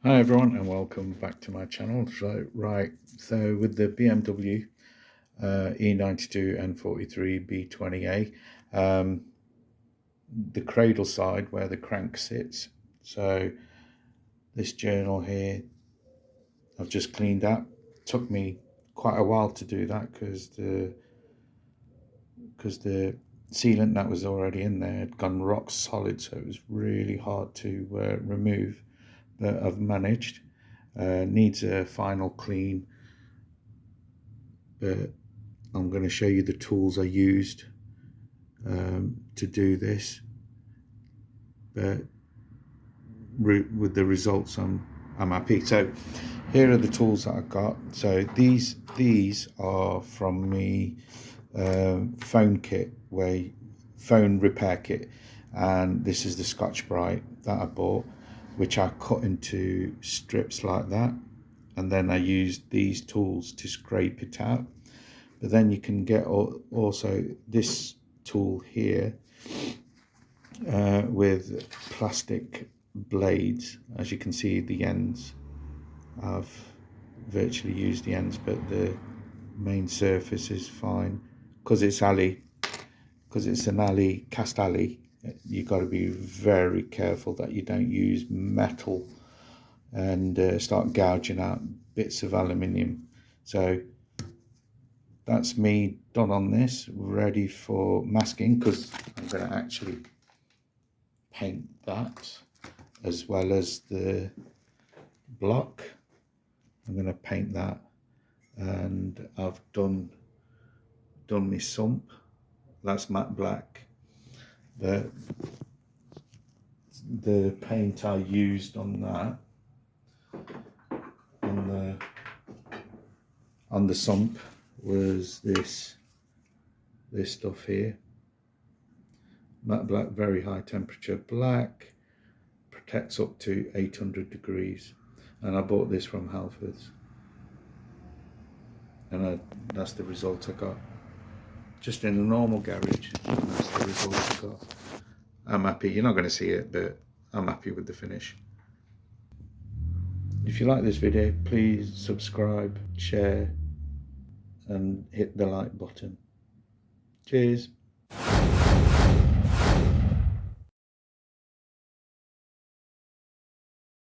Hi everyone and welcome back to my channel. So with the BMW E92 N43 B20A, the cradle side where the crank sits, so this journal here I've just cleaned up. Took me quite a while to do that because the sealant that was already in there had gone rock solid, so it was really hard to remove, but I've managed. Needs a final clean, but I'm going to show you the tools I used to do this. But with the results, I'm happy. So here are the tools that I got. So these are from me phone repair kit, and this is the Scotch-Brite that I bought, which I cut into strips like that, and then I used these tools to scrape it out. But then you can get also this tool here with plastic blades. As you can see, the ends, I've virtually used the ends, but the main surface is fine because it's an cast alley. You've got to be very careful that you don't use metal and start gouging out bits of aluminium. So that's me done on this, ready for masking, because I'm going to actually paint that as well as the block. I'm going to paint that, and I've done my sump. That's matte black. The paint I used on that, on the sump, was this stuff here. Matte black, very high temperature black, protects up to 800 degrees, and I bought this from Halfords, and that's the result I got. Just in a normal garage, and that's the result I got. I'm happy. You're not going to see it, but I'm happy with the finish. If you like this video, please subscribe, share, and hit the like button. Cheers.